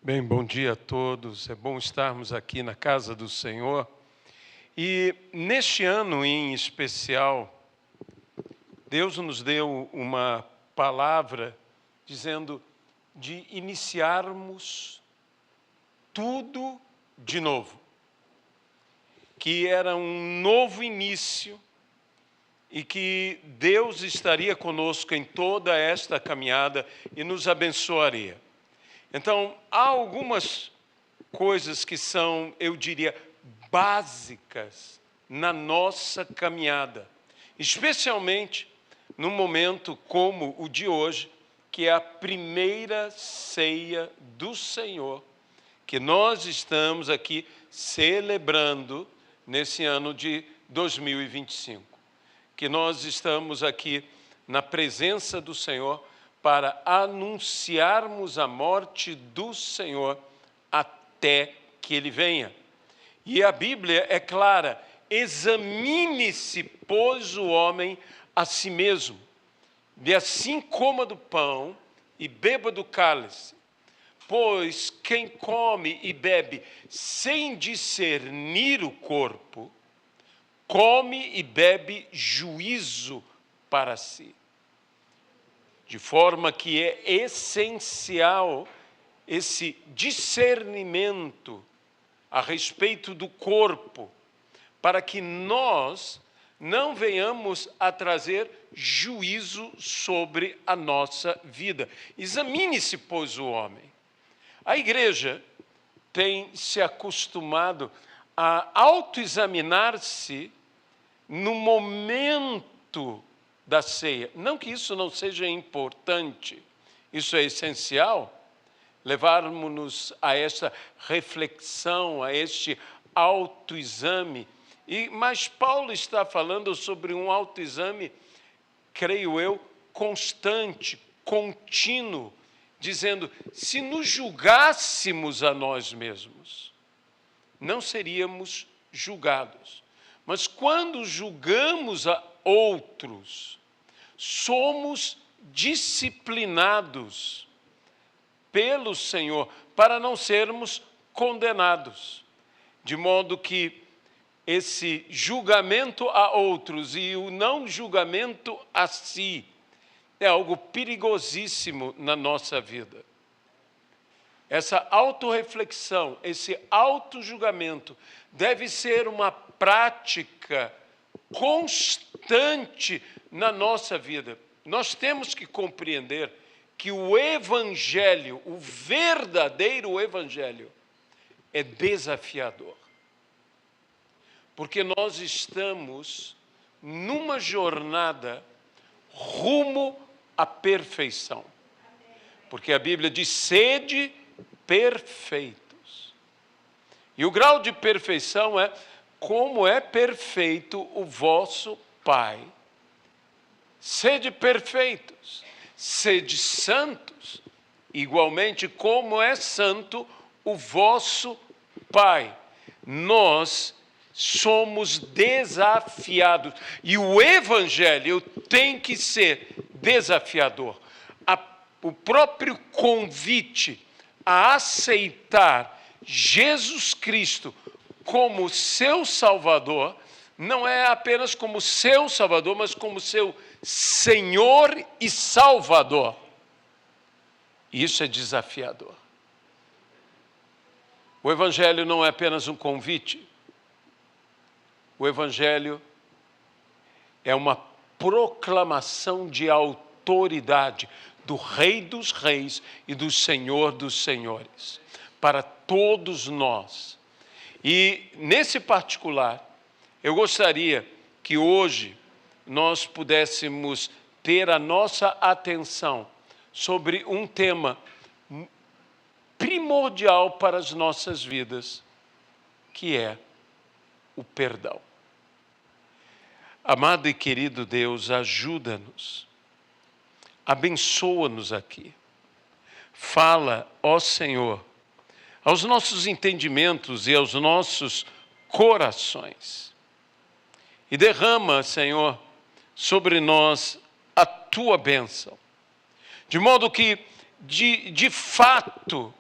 Bem, bom dia a todos. É bom estarmos aqui na casa do Senhor. E neste ano em especial, Deus nos deu uma palavra dizendo de iniciarmos tudo de novo. Que era um novo início e que Deus estaria conosco em toda esta caminhada e nos abençoaria. Então, há algumas coisas que são, eu diria, básicas na nossa caminhada, especialmente num momento como o de hoje, que é a primeira ceia do Senhor, que nós estamos aqui celebrando nesse ano de 2025, que nós estamos aqui na presença do Senhor para anunciarmos a morte do Senhor até que Ele venha. E a Bíblia é clara: examine-se, pois, o homem a si mesmo, e assim coma do pão e beba do cálice. Pois quem come e bebe sem discernir o corpo, come e bebe juízo para si. De forma que é essencial esse discernimento a respeito do corpo, para que nós não venhamos a trazer juízo sobre a nossa vida. Examine-se, pois, o homem. A igreja tem se acostumado a autoexaminar-se no momento da ceia. Não que isso não seja importante, isso é essencial, levarmos-nos a esta reflexão, a este autoexame. Mas Paulo está falando sobre um autoexame, creio eu, constante, contínuo, dizendo: se nos julgássemos a nós mesmos, não seríamos julgados. Mas quando julgamos a outros, somos disciplinados pelo Senhor para não sermos condenados. De modo que esse julgamento a outros e o não julgamento a si é algo perigosíssimo na nossa vida. Essa autorreflexão, esse autojulgamento deve ser uma prática constante na nossa vida. Nós temos que compreender que o Evangelho, o verdadeiro Evangelho, é desafiador. Porque nós estamos numa jornada rumo à perfeição. Porque a Bíblia diz: sede perfeitos. E o grau de perfeição é como é perfeito o vosso Pai. Sede perfeitos, sede santos, igualmente como é santo o vosso Pai. Nós somos desafiados, e o Evangelho tem que ser desafiador. O próprio convite a aceitar Jesus Cristo como seu Salvador, não é apenas como seu Salvador, mas como seu Senhor e Salvador. Isso é desafiador. O Evangelho não é apenas um convite. O Evangelho é uma proclamação de autoridade do Rei dos Reis e do Senhor dos Senhores, para todos nós. E, nesse particular, eu gostaria que hoje nós pudéssemos ter a nossa atenção sobre um tema primordial para as nossas vidas, que é o perdão. Amado e querido Deus, ajuda-nos, abençoa-nos aqui. Fala, ó Senhor, aos nossos entendimentos e aos nossos corações. E derrama, Senhor, sobre nós a Tua bênção. De modo que, de fato,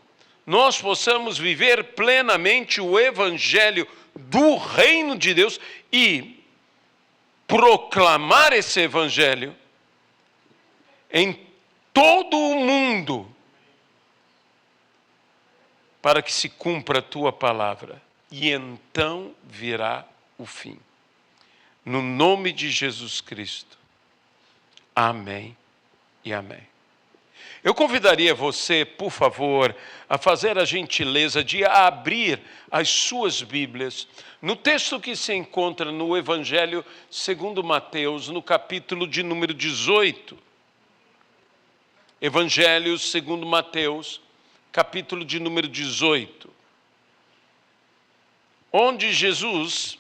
nós possamos viver plenamente o Evangelho do Reino de Deus e proclamar esse Evangelho em todo o mundo, para que se cumpra a tua palavra. E então virá o fim. No nome de Jesus Cristo. Amém e amém. Eu convidaria você, por favor, a fazer a gentileza de abrir as suas Bíblias no texto que se encontra no Evangelho segundo Mateus, no capítulo de número 18. Evangelho segundo Mateus, capítulo de número 18. Onde Jesus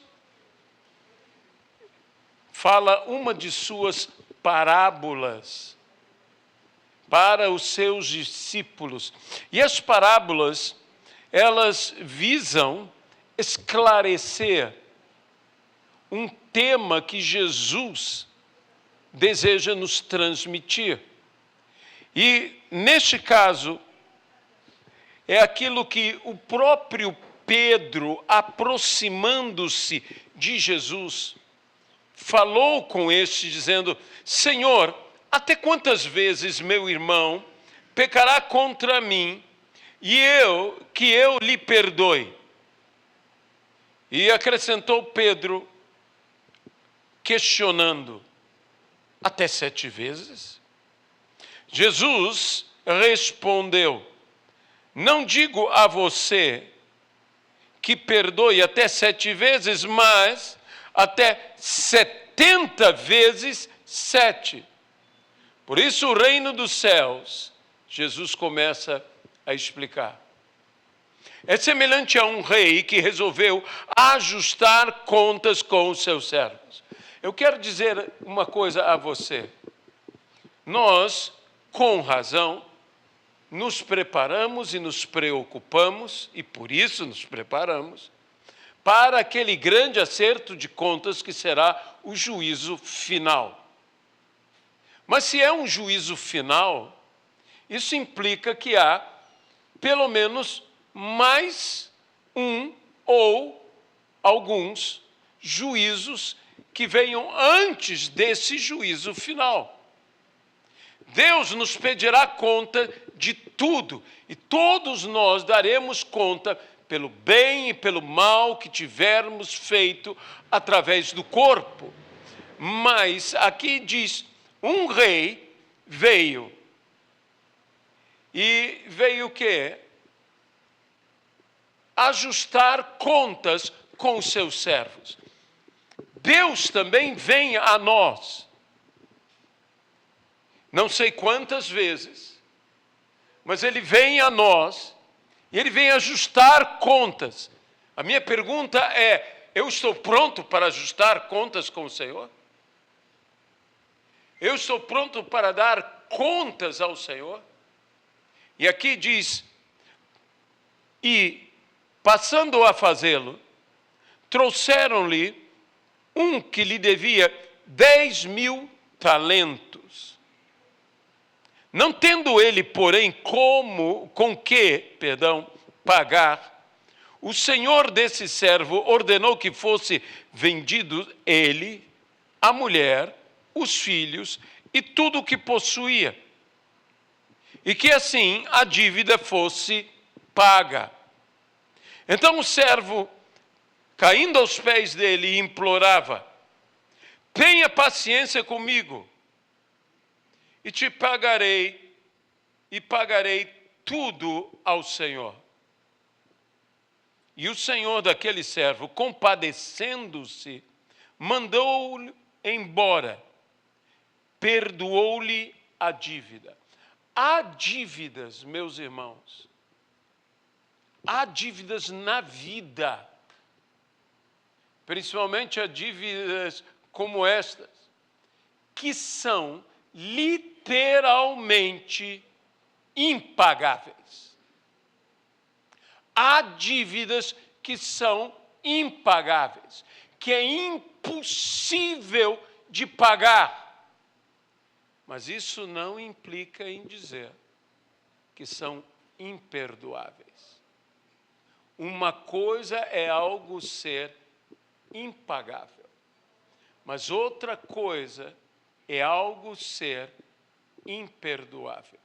fala uma de suas parábolas para os seus discípulos. E as parábolas, elas visam esclarecer um tema que Jesus deseja nos transmitir. E, neste caso, é aquilo que o próprio Pedro, aproximando-se de Jesus, falou com este, dizendo: Senhor, até quantas vezes meu irmão pecará contra mim e que eu lhe perdoe? E acrescentou Pedro, questionando: até 7 vezes? Jesus respondeu: não digo a você que perdoe até 7 vezes, mas até 70 vezes 7. Por isso o reino dos céus, Jesus começa a explicar, é semelhante a um rei que resolveu ajustar contas com os seus servos. Eu quero dizer uma coisa a você. Nós, com razão, nos preparamos e nos preocupamos, e por isso nos preparamos, para aquele grande acerto de contas que será o juízo final. Mas se é um juízo final, isso implica que há pelo menos mais um ou alguns juízos que venham antes desse juízo final. Deus nos pedirá conta de tudo, e todos nós daremos conta pelo bem e pelo mal que tivermos feito através do corpo. Mas aqui diz, um rei veio. E veio o quê? Ajustar contas com os seus servos. Deus também vem a nós. Não sei quantas vezes, mas Ele vem a nós e Ele vem ajustar contas. A minha pergunta é, eu estou pronto para ajustar contas com o Senhor? Eu estou pronto para dar contas ao Senhor? E aqui diz, e passando a fazê-lo, trouxeram-lhe um que lhe devia 10.000 talentos. Não tendo ele, porém, com que pagar, o senhor desse servo ordenou que fosse vendido ele, a mulher, os filhos e tudo o que possuía, e que assim a dívida fosse paga. Então o servo, caindo aos pés dele, implorava: tenha paciência comigo, e te pagarei, e pagarei tudo ao Senhor. E o senhor daquele servo, compadecendo-se, mandou-o embora, perdoou-lhe a dívida. Há dívidas, meus irmãos, há dívidas na vida, principalmente há dívidas como estas, que são literalmente impagáveis. Há dívidas que são impagáveis, que é impossível de pagar. Mas isso não implica em dizer que são imperdoáveis. Uma coisa é algo ser impagável, mas outra coisa é algo ser imperdoável.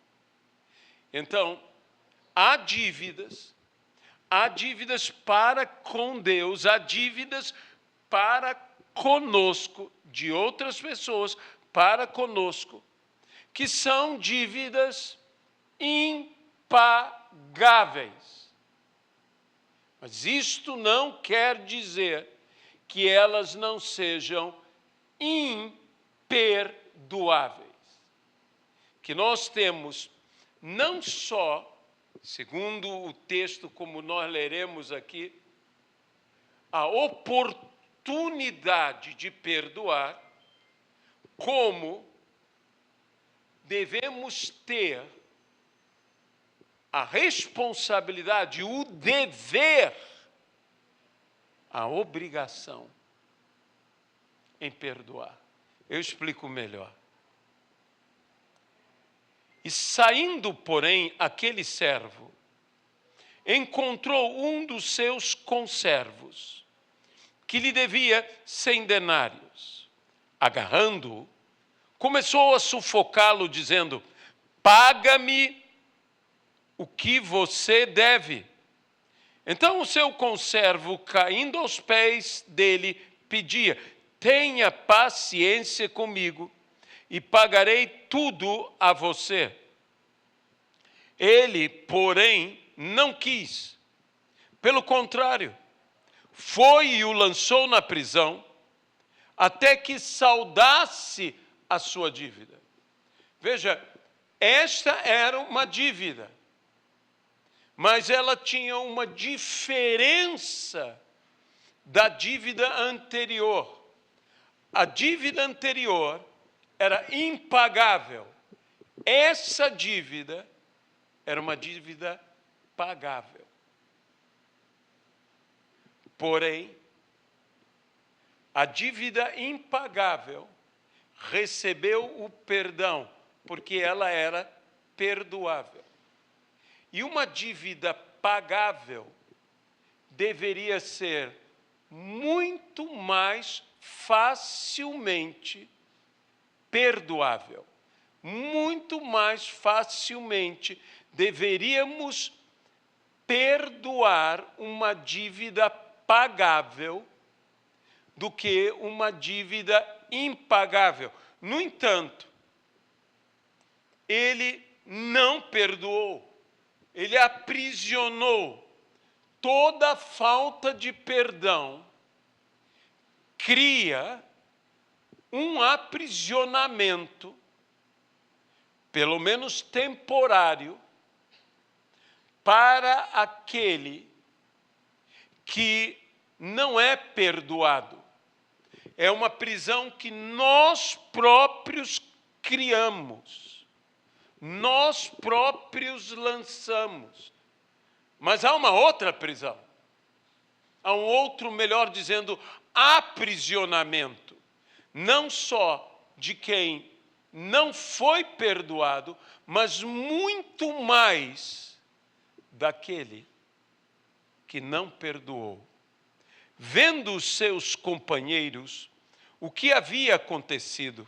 Então, há dívidas para com Deus, há dívidas para conosco, de outras pessoas para conosco, que são dívidas impagáveis. Mas isto não quer dizer que elas não sejam imperdoáveis. Que nós temos não só, segundo o texto como nós leremos aqui, a oportunidade de perdoar, como devemos ter a responsabilidade, o dever, a obrigação em perdoar. Eu explico melhor. E saindo, porém, aquele servo, encontrou um dos seus conservos, que lhe devia 100 denários. Agarrando-o, começou a sufocá-lo, dizendo: paga-me o que você deve. Então o seu conservo, caindo aos pés dele, pedia: tenha paciência comigo e pagarei tudo a você. Ele, porém, não quis. Pelo contrário, foi e o lançou na prisão, até que saldasse a sua dívida. Veja, esta era uma dívida, mas ela tinha uma diferença da dívida anterior. A dívida anterior era impagável. Essa dívida era uma dívida pagável. Porém, a dívida impagável recebeu o perdão, porque ela era perdoável. E uma dívida pagável deveria ser muito mais facilmente perdoável. Muito mais facilmente deveríamos perdoar uma dívida pagável do que uma dívida impagável. No entanto, ele não perdoou, ele aprisionou. Toda falta de perdão cria um aprisionamento, pelo menos temporário, para aquele que não é perdoado. É uma prisão que nós próprios criamos, nós próprios lançamos. Mas há uma outra prisão, há um outro, melhor dizendo, aprisionamento, não só de quem não foi perdoado, mas muito mais daquele que não perdoou. Vendo os seus companheiros o que havia acontecido,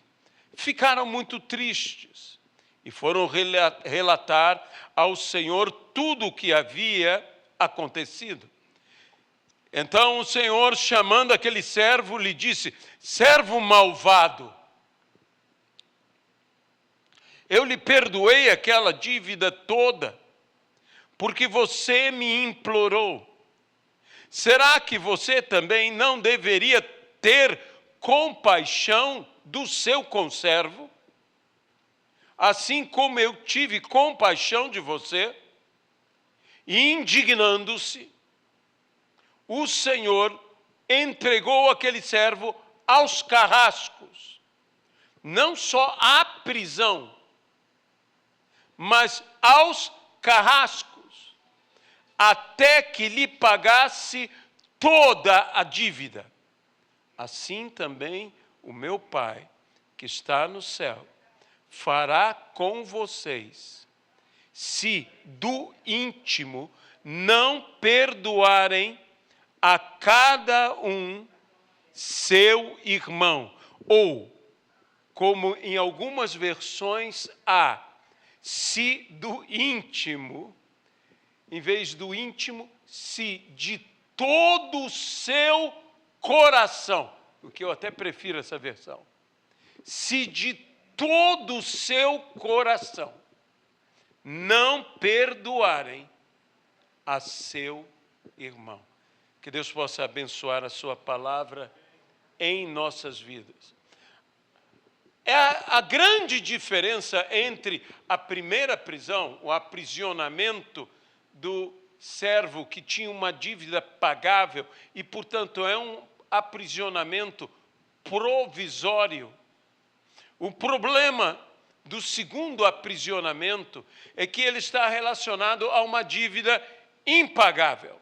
ficaram muito tristes e foram relatar ao Senhor tudo o que havia acontecido. Então o Senhor, chamando aquele servo, lhe disse: servo malvado, eu lhe perdoei aquela dívida toda, porque você me implorou. Será que você também não deveria ter compaixão do seu conservo, assim como eu tive compaixão de você? E indignando-se, o Senhor entregou aquele servo aos carrascos, não só à prisão, mas aos carrascos, até que lhe pagasse toda a dívida. Assim também o meu Pai, que está no céu, fará com vocês, se do íntimo não perdoarem a cada um seu irmão. Ou, como em algumas versões há, se do íntimo, em vez do íntimo, se de todo o seu coração. O que eu até prefiro essa versão. Se de todo o seu coração não perdoarem a seu irmão. Que Deus possa abençoar a sua palavra em nossas vidas. É a grande diferença entre a primeira prisão, o aprisionamento do servo que tinha uma dívida pagável e, portanto, é um aprisionamento provisório. O problema do segundo aprisionamento é que ele está relacionado a uma dívida impagável.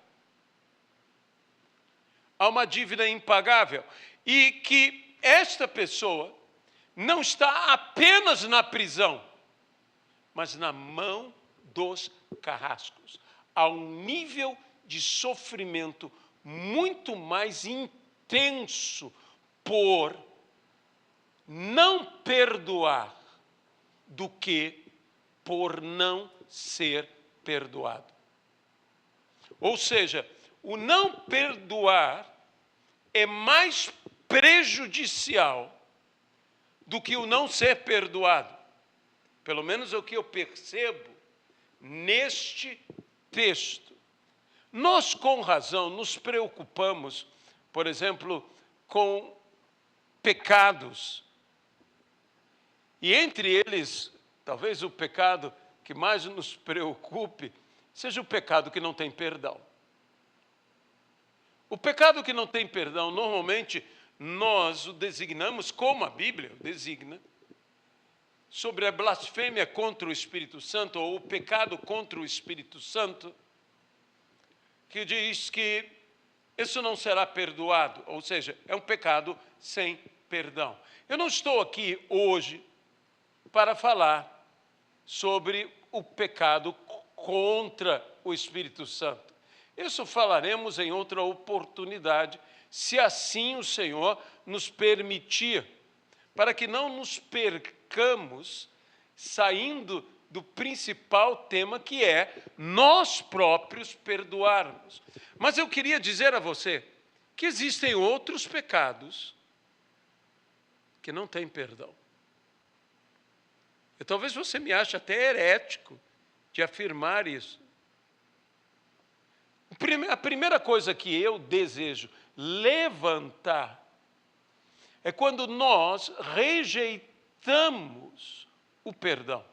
Há uma dívida impagável. E que esta pessoa não está apenas na prisão, mas na mão dos carrascos. Há um nível de sofrimento muito mais intenso por não perdoar do que por não ser perdoado. Ou seja, o não perdoar é mais prejudicial do que o não ser perdoado. Pelo menos é o que eu percebo neste texto. Nós, com razão, nos preocupamos, por exemplo, com pecados. E entre eles, talvez o pecado que mais nos preocupe seja o pecado que não tem perdão. O pecado que não tem perdão, normalmente, nós o designamos, como a Bíblia o designa, sobre a blasfêmia contra o Espírito Santo, ou o pecado contra o Espírito Santo, que diz que isso não será perdoado, ou seja, é um pecado sem perdão. Eu não estou aqui hoje para falar sobre o pecado contra o Espírito Santo. Isso falaremos em outra oportunidade, se assim o Senhor nos permitir, para que não nos percamos saindo do principal tema, que é nós próprios perdoarmos. Mas eu queria dizer a você que existem outros pecados que não têm perdão. E talvez você me ache até herético de afirmar isso. A primeira coisa que eu desejo levantar é quando nós rejeitamos o perdão.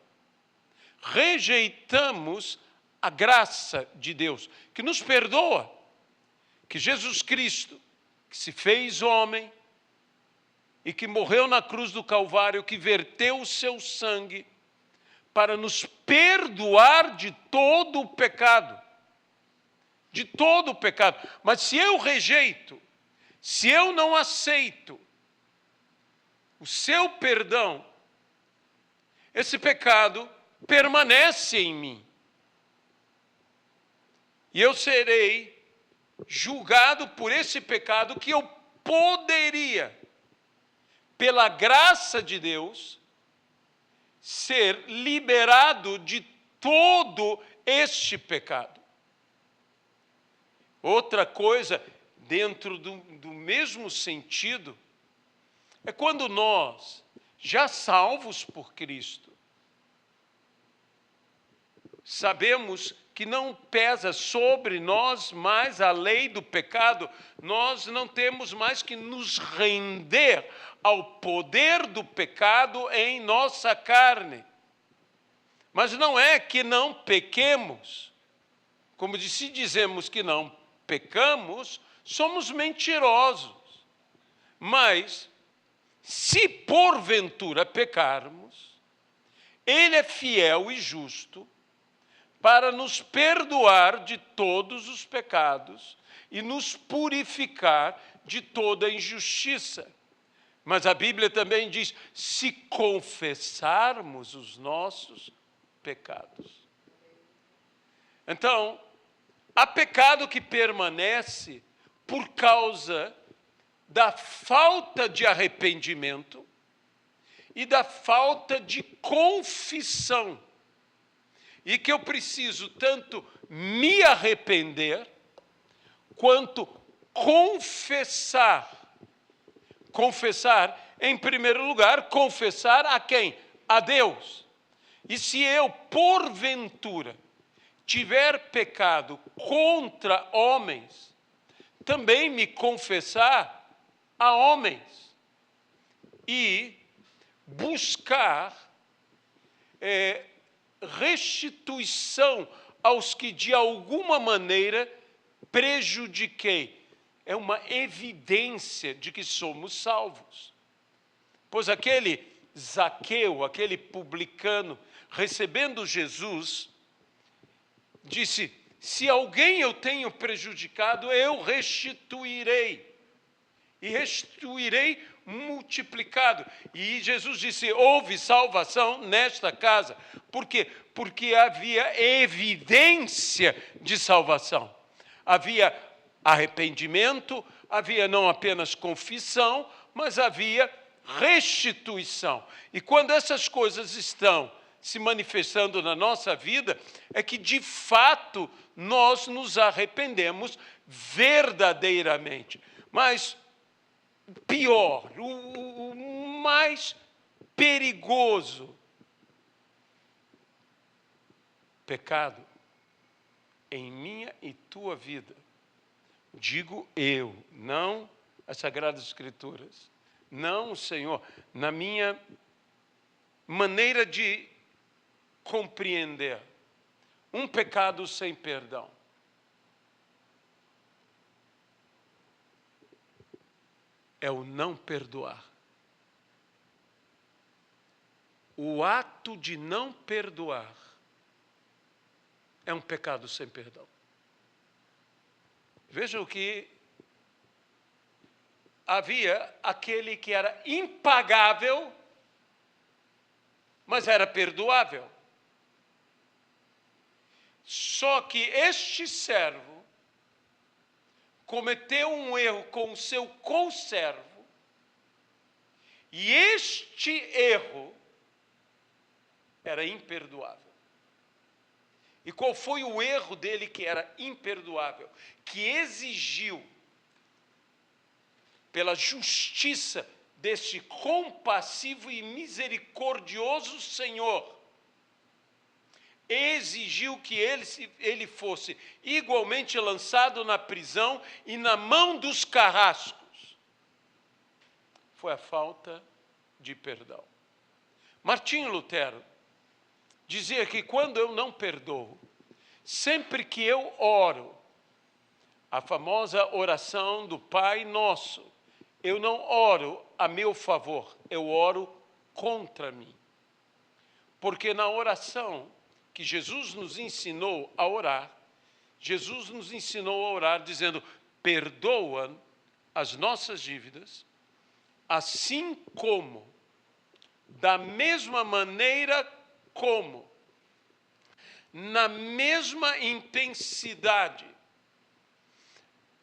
Rejeitamos a graça de Deus, que nos perdoa, que Jesus Cristo, que se fez homem e que morreu na cruz do Calvário, que verteu o seu sangue para nos perdoar de todo o pecado. De todo o pecado. Mas se eu rejeito, se eu não aceito o seu perdão, esse pecado permanece em mim. E eu serei julgado por esse pecado que eu poderia, pela graça de Deus, ser liberado de todo este pecado. Outra coisa, dentro do mesmo sentido, é quando nós, já salvos por Cristo, sabemos que não pesa sobre nós mais a lei do pecado, nós não temos mais que nos render ao poder do pecado em nossa carne. Mas não é que não pequemos, como se dizemos que não pecamos, somos mentirosos. Mas, se porventura pecarmos, Ele é fiel e justo para nos perdoar de todos os pecados e nos purificar de toda injustiça. Mas a Bíblia também diz, se confessarmos os nossos pecados. Então, há pecado que permanece por causa da falta de arrependimento e da falta de confissão. E que eu preciso tanto me arrepender, quanto confessar. Confessar, em primeiro lugar, confessar a quem? A Deus. E se eu, porventura, tiver pecado contra homens, também me confessar a homens e buscar restituição aos que de alguma maneira prejudiquei. É uma evidência de que somos salvos. Pois aquele Zaqueu, aquele publicano, recebendo Jesus, disse: se alguém eu tenho prejudicado, eu restituirei. E restituirei multiplicado. E Jesus disse: houve salvação nesta casa. Por quê? Porque havia evidência de salvação. Havia arrependimento, havia não apenas confissão, mas havia restituição. E quando essas coisas estão se manifestando na nossa vida, é que de fato nós nos arrependemos verdadeiramente. Mas pior, o mais perigoso pecado em minha e tua vida, digo eu, não as Sagradas Escrituras, não o Senhor, na minha maneira de compreender, um pecado sem perdão. É o não perdoar. O ato de não perdoar é um pecado sem perdão. Vejam que havia aquele que era impagável, mas era perdoável. Só que este servo cometeu um erro com o seu conservo, e este erro era imperdoável. E qual foi o erro dele que era imperdoável? Que exigiu, pela justiça deste compassivo e misericordioso Senhor, exigiu que ele fosse igualmente lançado na prisão e na mão dos carrascos. Foi a falta de perdão. Martinho Lutero dizia que quando eu não perdoo, sempre que eu oro, a famosa oração do Pai Nosso, eu não oro a meu favor, eu oro contra mim. Porque na oração que Jesus nos ensinou a orar, Jesus nos ensinou a orar dizendo: perdoa as nossas dívidas, assim como, da mesma maneira como, na mesma intensidade,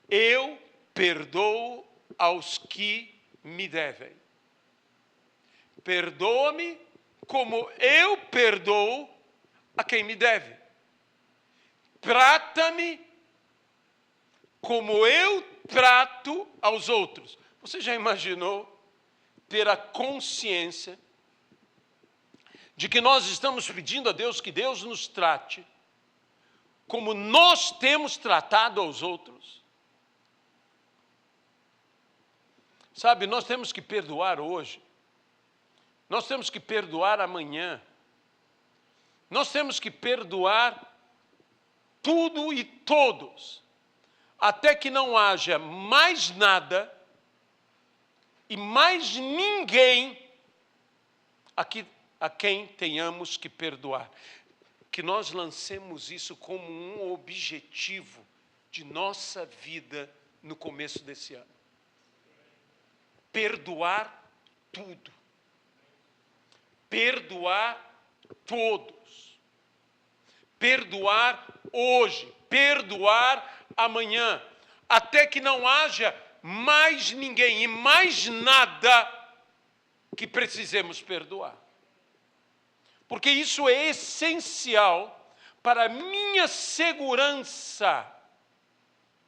eu perdoo aos que me devem. Perdoa-me como eu perdoo a quem me deve. Trata-me como eu trato aos outros. Você já imaginou ter a consciência de que nós estamos pedindo a Deus que Deus nos trate como nós temos tratado aos outros? Sabe, nós temos que perdoar hoje. Nós temos que perdoar amanhã. Nós temos que perdoar tudo e todos, até que não haja mais nada e mais ninguém a quem tenhamos que perdoar. Que nós lancemos isso como um objetivo de nossa vida no começo desse ano. Perdoar tudo. Perdoar todos. Perdoar hoje, perdoar amanhã, até que não haja mais ninguém e mais nada que precisemos perdoar. Porque isso é essencial para a minha segurança.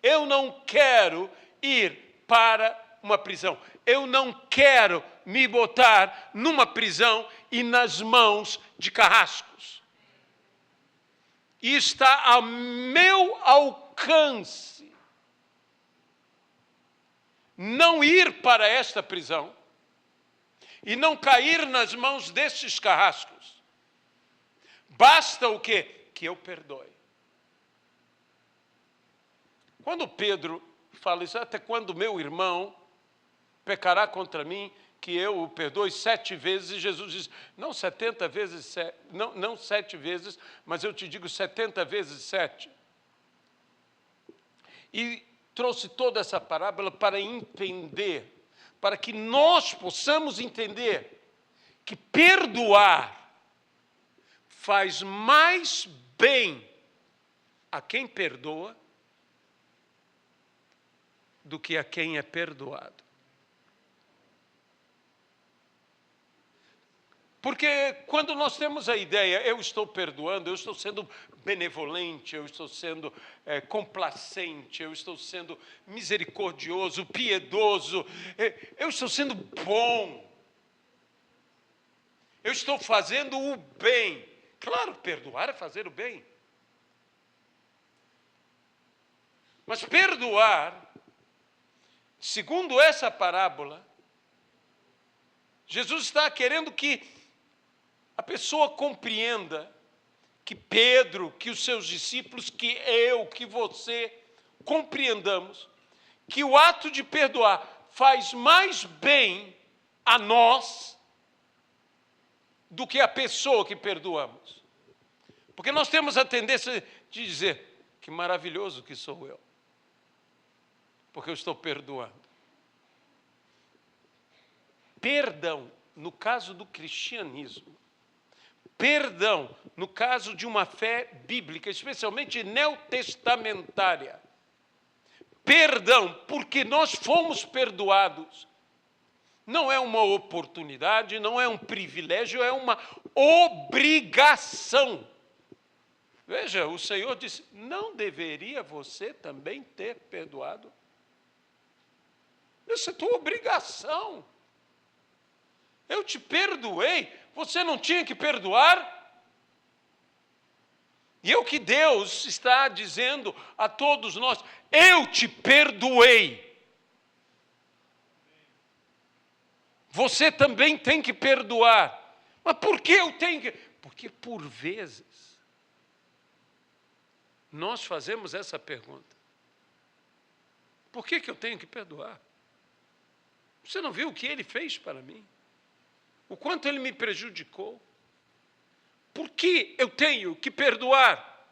Eu não quero ir para uma prisão. Eu não quero me botar numa prisão e nas mãos de carrascos. E está ao meu alcance não ir para esta prisão e não cair nas mãos destes carrascos. Basta o quê? Que eu perdoe. Quando Pedro fala isso, até quando meu irmão pecará contra mim, que eu o perdoe 7 vezes, e Jesus diz, não 70 vezes, não 7 vezes, mas eu te digo 70 vezes 7. E trouxe toda essa parábola para entender, para que nós possamos entender que perdoar faz mais bem a quem perdoa do que a quem é perdoado. Porque quando nós temos a ideia, eu estou perdoando, eu estou sendo benevolente, eu estou sendo complacente, eu estou sendo misericordioso, piedoso, eu estou sendo bom, eu estou fazendo o bem. Claro, perdoar é fazer o bem. Mas perdoar, segundo essa parábola, Jesus está querendo que a pessoa compreenda que Pedro, que os seus discípulos, que eu, que você, compreendamos que o ato de perdoar faz mais bem a nós do que a pessoa que perdoamos. Porque nós temos a tendência de dizer, que maravilhoso que sou eu, porque eu estou perdoando. Perdão, no caso do cristianismo, perdão, no caso de uma fé bíblica, especialmente neotestamentária. Perdão, porque nós fomos perdoados. Não é uma oportunidade, não é um privilégio, é uma obrigação. Veja, o Senhor disse, não deveria você também ter perdoado? Essa é tua obrigação. Eu te perdoei, você não tinha que perdoar? E é o que Deus está dizendo a todos nós, eu te perdoei. Você também tem que perdoar. Mas por que eu tenho que? Porque por vezes nós fazemos essa pergunta. Por que eu tenho que perdoar? Você não viu o que ele fez para mim? O quanto ele me prejudicou? Por que eu tenho que perdoar?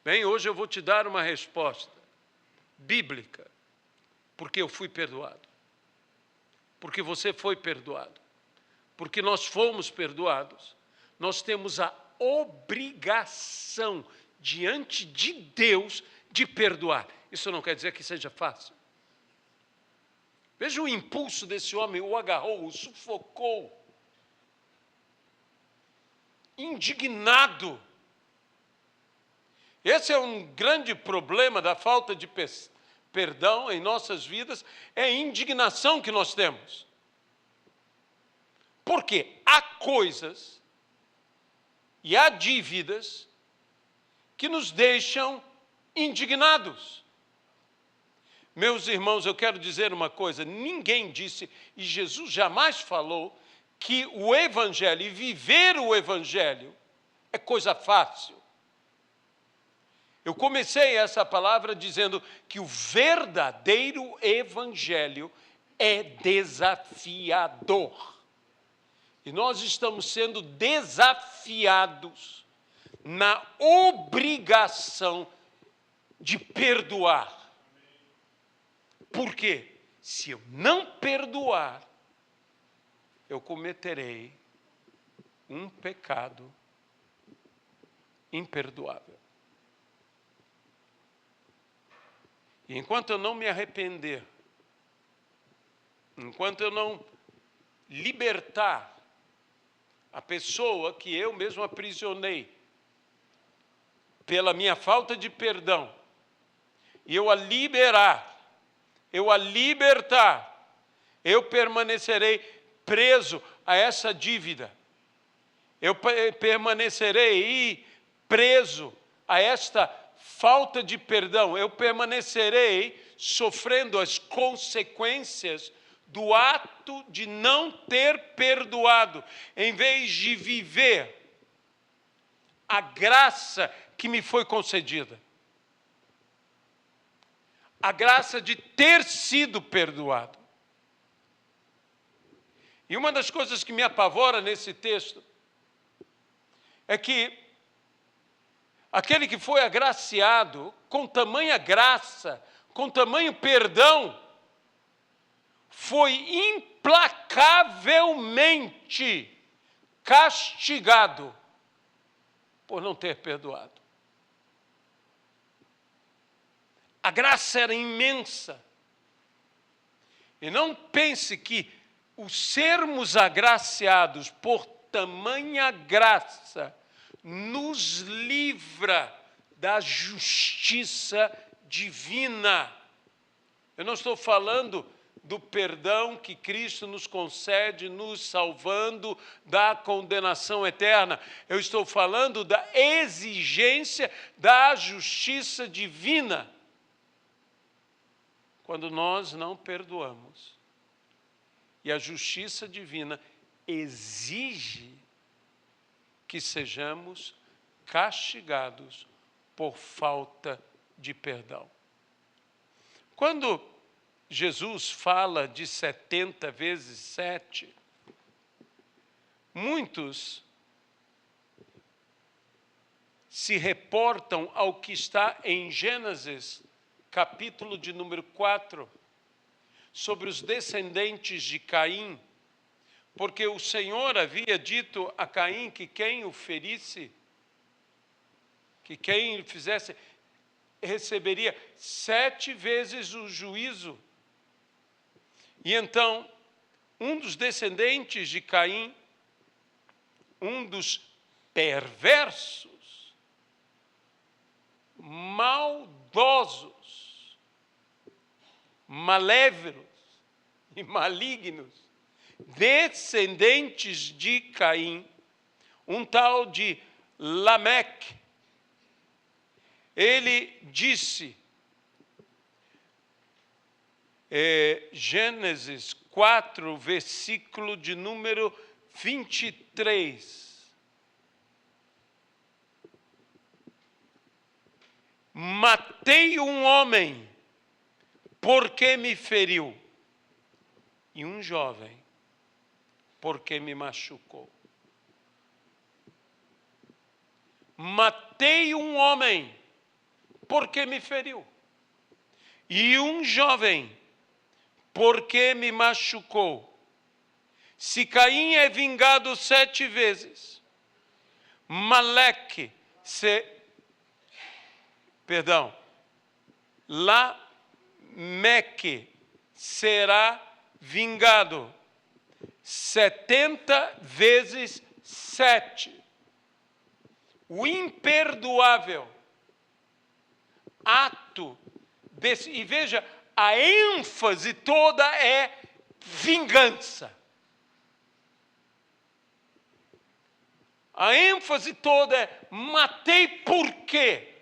Bem, hoje eu vou te dar uma resposta bíblica. Porque eu fui perdoado. Porque você foi perdoado. Porque nós fomos perdoados. Nós temos a obrigação diante de Deus de perdoar. Isso não quer dizer que seja fácil. Veja o impulso desse homem, o agarrou, o sufocou. Indignado. Esse é um grande problema da falta de perdão em nossas vidas, é a indignação que nós temos. Porque há coisas e há dívidas que nos deixam indignados. Meus irmãos, eu quero dizer uma coisa, ninguém disse, e Jesus jamais falou, que o Evangelho e viver o Evangelho é coisa fácil. Eu comecei essa palavra dizendo que o verdadeiro Evangelho é desafiador. E nós estamos sendo desafiados na obrigação de perdoar. Por quê? Se eu não perdoar, eu cometerei um pecado imperdoável. E enquanto eu não me arrepender, enquanto eu não libertar a pessoa que eu mesmo aprisionei pela minha falta de perdão, e eu a libertar, eu permanecerei preso a essa dívida. Eu permanecerei preso a esta falta de perdão. Eu permanecerei sofrendo as consequências do ato de não ter perdoado, em vez de viver a graça que me foi concedida. A graça de ter sido perdoado. E uma das coisas que me apavora nesse texto é que aquele que foi agraciado com tamanha graça, com tamanho perdão, foi implacavelmente castigado por não ter perdoado. A graça era imensa. E não pense que o sermos agraciados por tamanha graça nos livra da justiça divina. Eu não estou falando do perdão que Cristo nos concede, nos salvando da condenação eterna. Eu estou falando da exigência da justiça divina. Quando nós não perdoamos. E a justiça divina exige que sejamos castigados por falta de perdão. Quando Jesus fala de 70 vezes 7, muitos se reportam ao que está em Gênesis, capítulo de número 4, sobre os descendentes de Caim, porque o Senhor havia dito a Caim que quem o ferisse, que quem o fizesse, receberia 7 vezes o juízo. E então, um dos descendentes de Caim, um dos perversos, maldosos, malévolos e malignos, descendentes de Caim, um tal de Lameque, ele disse, Gênesis 4, versículo de número 23. Matei um homem porque me feriu, e um jovem porque me machucou. Matei um homem porque me feriu, e um jovem porque me machucou. Se Caim é vingado 7 vezes, Lameque será vingado 70 vezes 7. O imperdoável ato desse, e veja, a ênfase toda é vingança. A ênfase toda é matei por quê?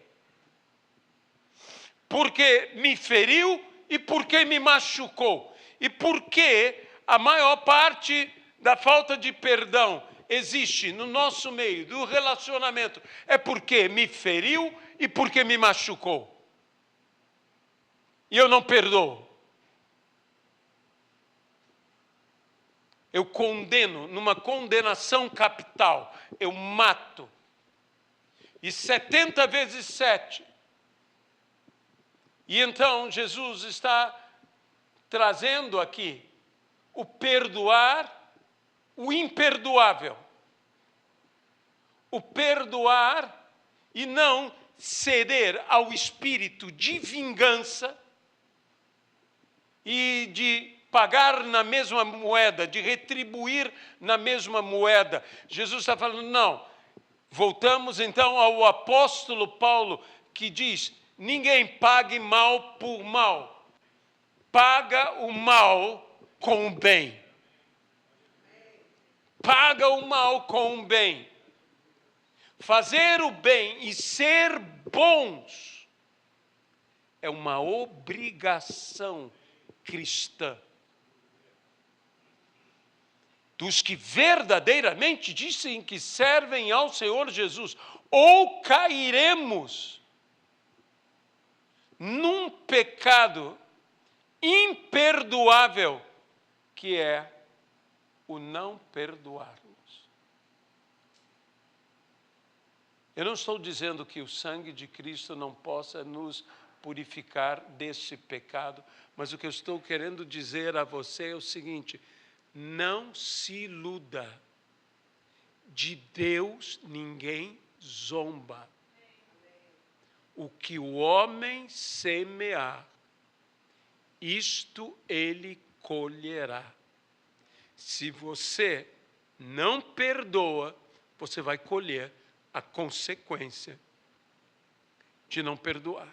Porque me feriu e porque me machucou. E porque a maior parte da falta de perdão existe no nosso meio, do relacionamento, é porque me feriu e porque me machucou. E eu não perdoo. Eu condeno, numa condenação capital, eu mato. E 70 vezes 7. E então Jesus está trazendo aqui o perdoar o imperdoável. O perdoar e não ceder ao espírito de vingança e de pagar na mesma moeda, de retribuir na mesma moeda. Jesus está falando, não. Voltamos então ao apóstolo Paulo, que diz, ninguém pague mal por mal. Paga o mal com o bem. Paga o mal com o bem. Fazer o bem e ser bons é uma obrigação cristã. Dos que verdadeiramente dizem que servem ao Senhor Jesus, ou cairemos num pecado imperdoável, que é o não perdoarmos. Eu não estou dizendo que o sangue de Cristo não possa nos purificar desse pecado, mas o que eu estou querendo dizer a você é o seguinte: não se iluda, de Deus ninguém zomba. O que o homem semear, isto ele colherá. Se você não perdoa, você vai colher a consequência de não perdoar.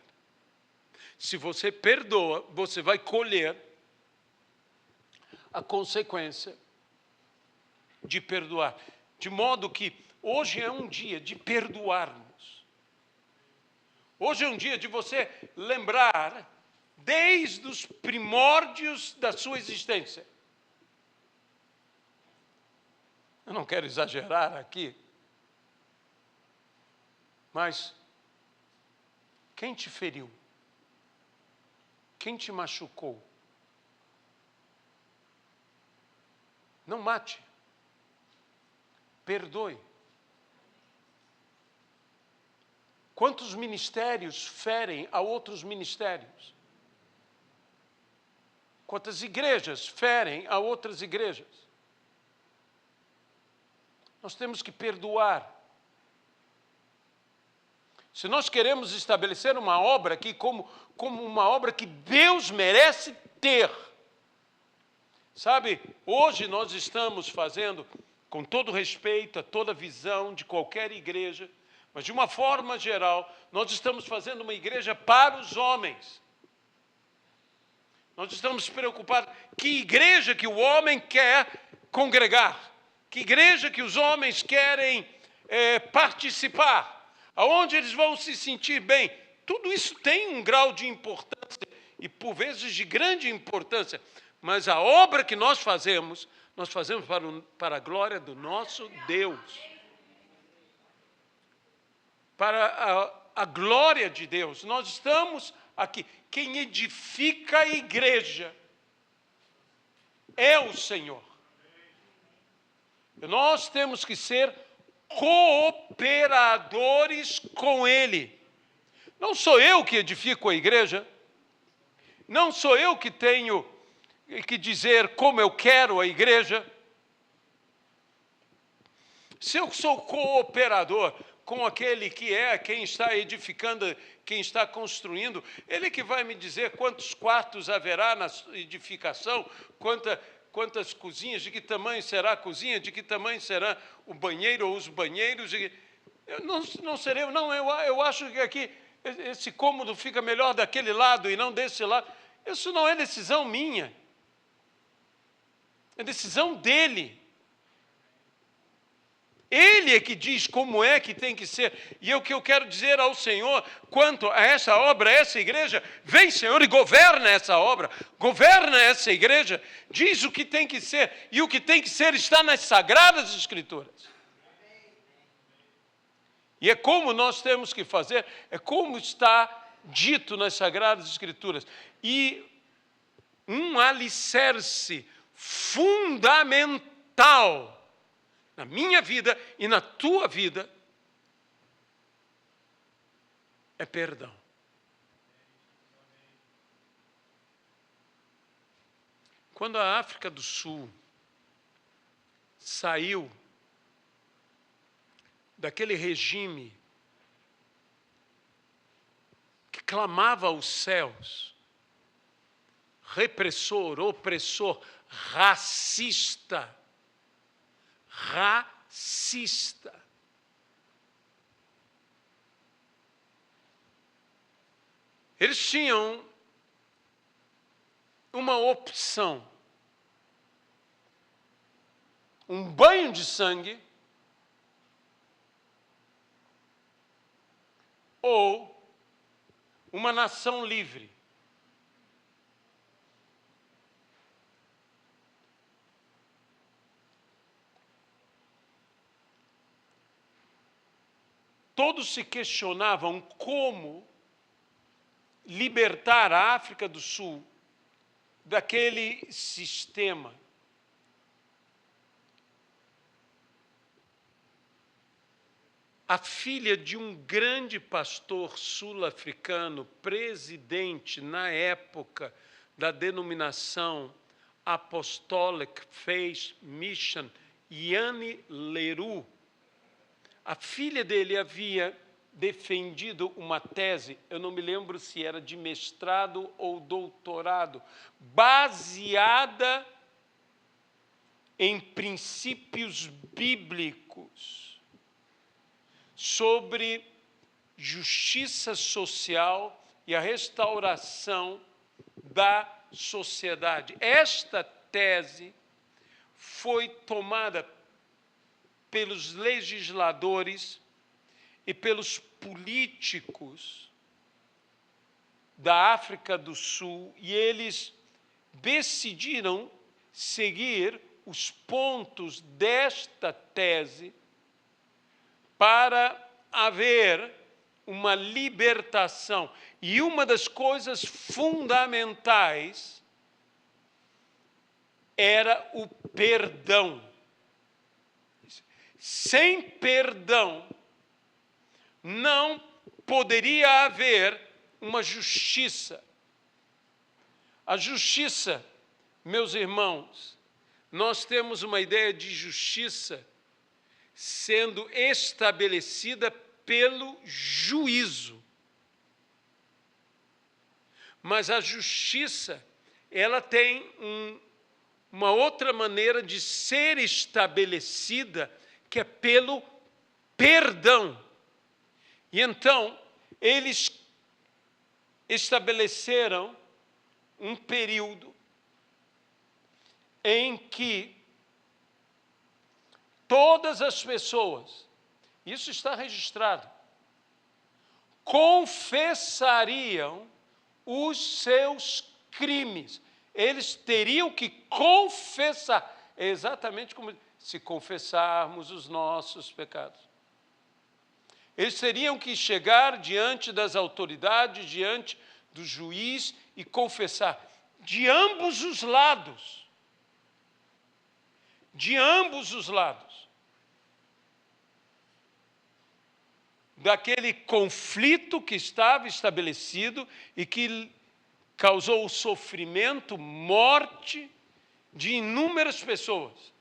Se você perdoa, você vai colher a consequência de perdoar. De modo que hoje é um dia de perdoarmos. Hoje é um dia de você lembrar desde os primórdios da sua existência. Eu não quero exagerar aqui, mas quem te feriu? Quem te machucou? Não mate. Perdoe. Quantos ministérios ferem a outros ministérios? Quantas igrejas ferem a outras igrejas? Nós temos que perdoar. Se nós queremos estabelecer uma obra aqui como uma obra que Deus merece ter. Sabe, hoje nós estamos fazendo, com todo respeito a toda visão de qualquer igreja, mas de uma forma geral, nós estamos fazendo uma igreja para os homens. Nós estamos preocupados, que igreja que o homem quer congregar? Que igreja que os homens querem participar? Aonde eles vão se sentir bem? Tudo isso tem um grau de importância, e por vezes de grande importância, mas a obra que nós fazemos para a glória do nosso Deus. Para a glória de Deus. Nós estamos aqui. Quem edifica a igreja é o Senhor. E nós temos que ser cooperadores com Ele. Não sou eu que edifico a igreja, não sou eu que tenho que dizer como eu quero a igreja. Se eu sou cooperador com aquele que é quem está edificando, quem está construindo, ele que vai me dizer quantos quartos haverá na edificação, quantas cozinhas, de que tamanho será a cozinha, de que tamanho será o banheiro ou os banheiros. Eu acho que aqui esse cômodo fica melhor daquele lado e não desse lado. Isso não é decisão minha. É decisão dele. Ele é que diz como é que tem que ser. E o que eu quero dizer ao Senhor, quanto a essa obra, a essa igreja, vem, Senhor, e governa essa obra, governa essa igreja, diz o que tem que ser, e o que tem que ser está nas Sagradas Escrituras. E é como nós temos que fazer, é como está dito nas Sagradas Escrituras. E um alicerce fundamental na minha vida e na tua vida é perdão. Quando a África do Sul saiu daquele regime que clamava aos céus, repressor, opressor, racista. Racista. Eles tinham uma opção. Um banho de sangue ou uma nação livre. Todos se questionavam como libertar a África do Sul daquele sistema. A filha de um grande pastor sul-africano, presidente na época da denominação Apostolic Faith Mission, Yanni Leroux, a filha dele havia defendido uma tese, eu não me lembro se era de mestrado ou doutorado, baseada em princípios bíblicos sobre justiça social e a restauração da sociedade. Esta tese foi tomada pelos legisladores e pelos políticos da África do Sul, e eles decidiram seguir os pontos desta tese para haver uma libertação. E uma das coisas fundamentais era o perdão. Sem perdão, não poderia haver uma justiça. A justiça, meus irmãos, nós temos uma ideia de justiça sendo estabelecida pelo juízo. Mas a justiça, ela tem uma outra maneira de ser estabelecida, que é pelo perdão. E então, eles estabeleceram um período em que todas as pessoas, isso está registrado, confessariam os seus crimes. Eles teriam que confessar, exatamente como se confessarmos os nossos pecados. Eles teriam que chegar diante das autoridades, diante do juiz e confessar, de ambos os lados. De ambos os lados. Daquele conflito que estava estabelecido e que causou sofrimento, morte de inúmeras pessoas.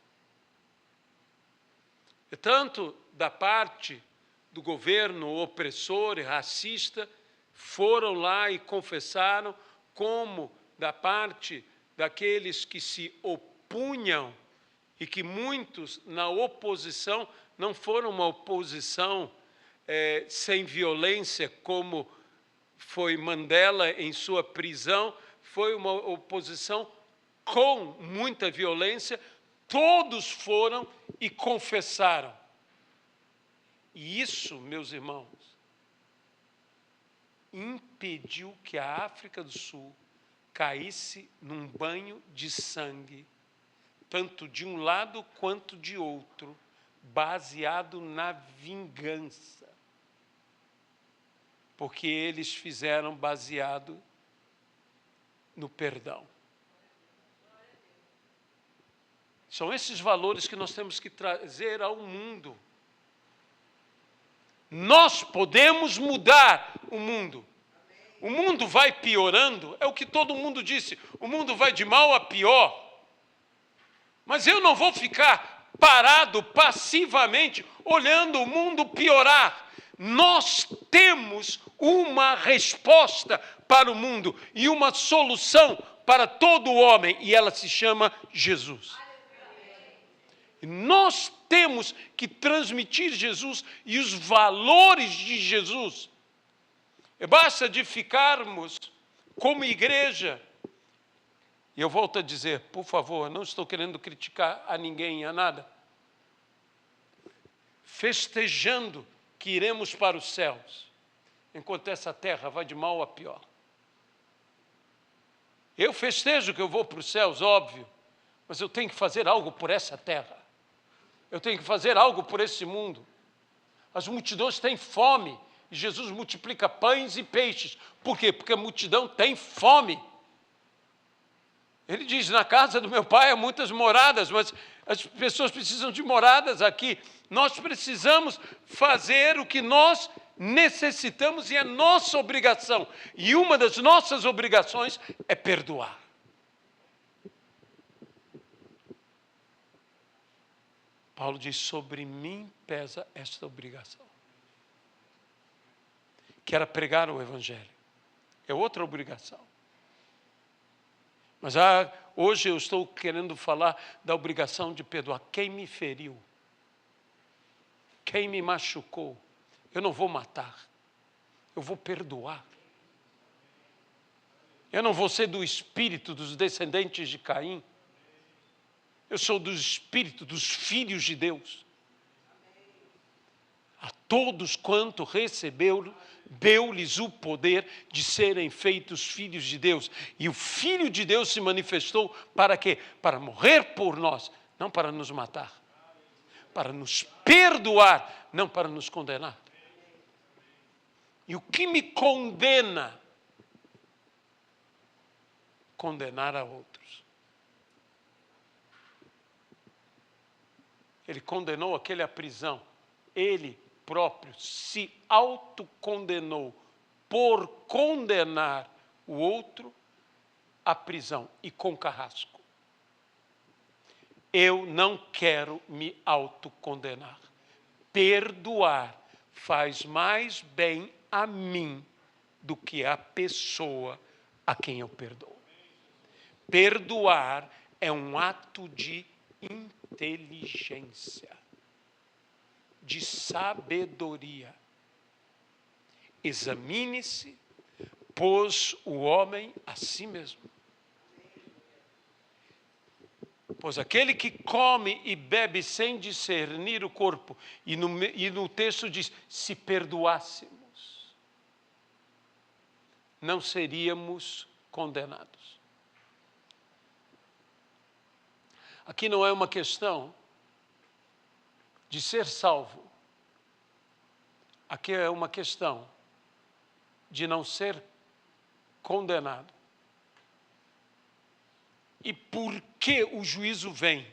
E tanto da parte do governo opressor e racista, foram lá e confessaram, como da parte daqueles que se opunham e que muitos na oposição não foram uma oposição sem violência, como foi Mandela em sua prisão, foi uma oposição com muita violência. Todos foram e confessaram. E isso, meus irmãos, impediu que a África do Sul caísse num banho de sangue, tanto de um lado quanto de outro, baseado na vingança. Porque eles fizeram baseado no perdão. São esses valores que nós temos que trazer ao mundo. Nós podemos mudar o mundo. O mundo vai piorando, é o que todo mundo disse, o mundo vai de mal a pior. Mas eu não vou ficar parado passivamente olhando o mundo piorar. Nós temos uma resposta para o mundo e uma solução para todo homem, e ela se chama Jesus. E nós temos que transmitir Jesus e os valores de Jesus. Basta de ficarmos como igreja. E eu volto a dizer, por favor, não estou querendo criticar a ninguém, a nada. Festejando que iremos para os céus, enquanto essa terra vai de mal a pior. Eu festejo que eu vou para os céus, óbvio, mas eu tenho que fazer algo por essa terra. Eu tenho que fazer algo por esse mundo. As multidões têm fome, e Jesus multiplica pães e peixes. Por quê? Porque a multidão tem fome. Ele diz, na casa do meu pai há muitas moradas, mas as pessoas precisam de moradas aqui. Nós precisamos fazer o que nós necessitamos e é nossa obrigação. E uma das nossas obrigações é perdoar. Paulo diz, sobre mim pesa esta obrigação. Que era pregar o Evangelho. É outra obrigação. Mas hoje eu estou querendo falar da obrigação de perdoar. Quem me feriu? Quem me machucou? Eu não vou matar. Eu vou perdoar. Eu não vou ser do espírito dos descendentes de Caim. Eu sou do espírito dos filhos de Deus. A todos quanto recebeu, deu-lhes o poder de serem feitos filhos de Deus. E o Filho de Deus se manifestou para quê? Para morrer por nós, não para nos matar. Para nos perdoar, não para nos condenar. E o que me condena? Condenar a outros. Ele condenou aquele à prisão. Ele próprio se autocondenou por condenar o outro à prisão e com carrasco. Eu não quero me autocondenar. Perdoar faz mais bem a mim do que a pessoa a quem eu perdoo. Perdoar é um ato de inteligência, de sabedoria. Examine-se, pois o homem a si mesmo. Pois aquele que come e bebe sem discernir o corpo, e no texto diz, se perdoássemos, não seríamos condenados. Aqui não é uma questão de ser salvo. Aqui é uma questão de não ser condenado. E por que o juízo vem?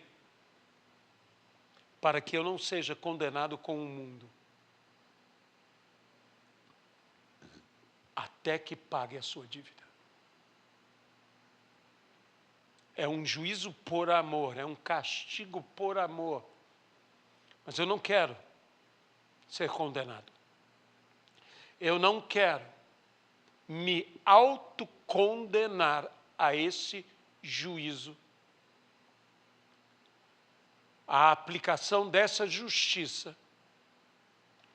Para que eu não seja condenado com o mundo. Até que pague a sua dívida. É um juízo por amor, é um castigo por amor. Mas eu não quero ser condenado. Eu não quero me autocondenar a esse juízo. A aplicação dessa justiça,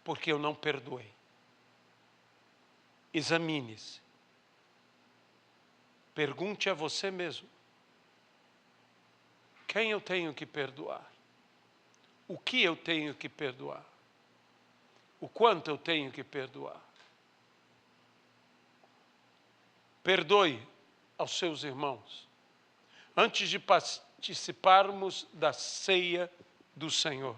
porque eu não perdoei. Examine-se. Pergunte a você mesmo. Quem eu tenho que perdoar? O que eu tenho que perdoar? O quanto eu tenho que perdoar? Perdoe aos seus irmãos. Antes de participarmos da ceia do Senhor,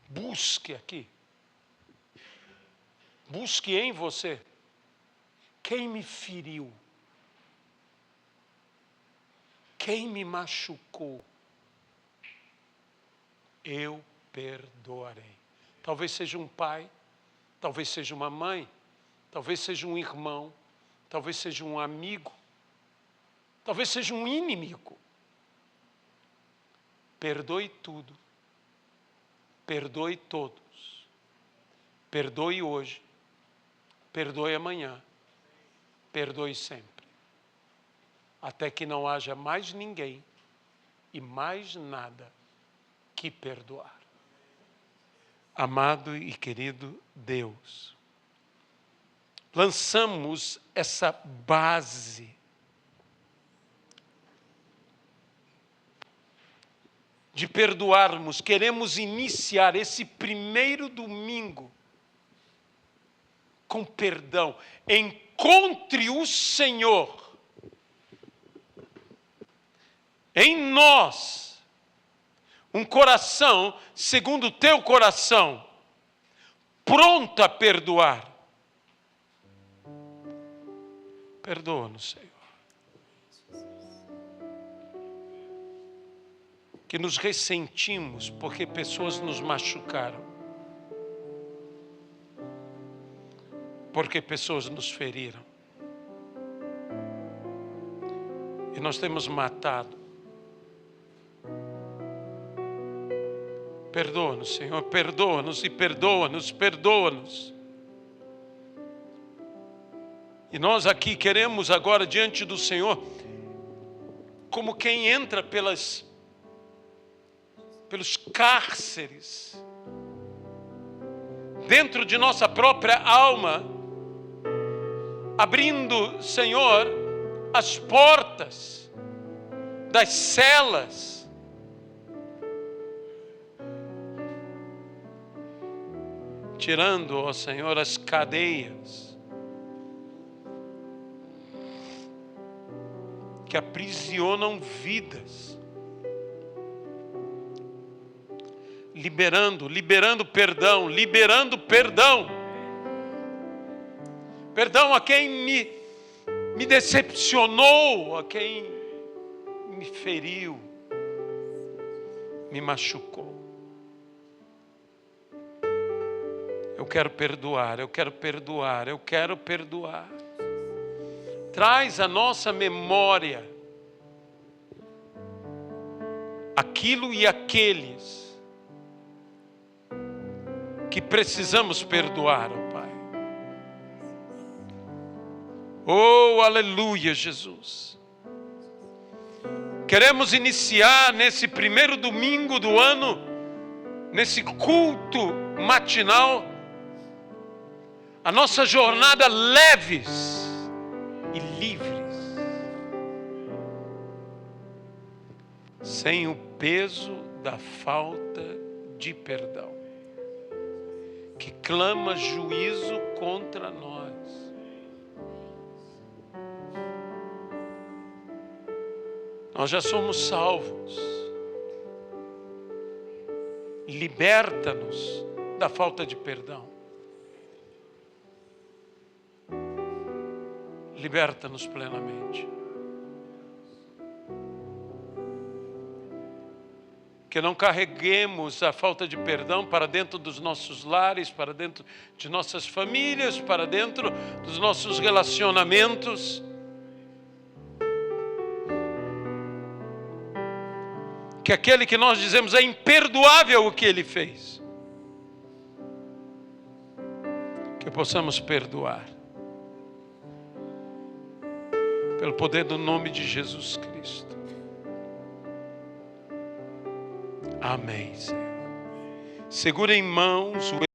busque aqui. Busque em você. Quem me feriu? Quem me machucou? Eu perdoarei. Talvez seja um pai, talvez seja uma mãe, talvez seja um irmão, talvez seja um amigo, talvez seja um inimigo. Perdoe tudo. Perdoe todos. Perdoe hoje. Perdoe amanhã. Perdoe sempre. até que não haja mais ninguém e mais nada que perdoar. Amado e querido Deus, lançamos essa base de perdoarmos. Queremos iniciar esse primeiro domingo com perdão. Encontre o Senhor em nós, um coração segundo o teu coração, pronto a perdoar. Perdoa-nos, Senhor. Que nos ressentimos porque pessoas nos machucaram, porque pessoas nos feriram, e nós temos matado. Perdoa-nos, Senhor, perdoa-nos e perdoa-nos, perdoa-nos. E nós aqui queremos agora diante do Senhor, como quem entra pelos cárceres, dentro de nossa própria alma, abrindo, Senhor, as portas das celas, tirando, ó Senhor, as cadeias que aprisionam vidas, liberando perdão, perdão a quem me decepcionou, a quem me feriu, me machucou. Eu quero perdoar, eu quero perdoar, eu quero perdoar. Traz à nossa memória aquilo e aqueles que precisamos perdoar, ó Pai. Oh, aleluia, Jesus. Queremos iniciar nesse primeiro domingo do ano, nesse culto matinal, a nossa jornada leves e livres, sem o peso da falta de perdão, que clama juízo contra nós. Nós já somos salvos. Liberta-nos da falta de perdão. Liberta-nos plenamente. Que não carreguemos a falta de perdão para dentro dos nossos lares, para dentro de nossas famílias, para dentro dos nossos relacionamentos. Que aquele que nós dizemos é imperdoável o que ele fez, que possamos perdoar. Pelo poder do nome de Jesus Cristo. Amém, Senhor. Segura em mãos o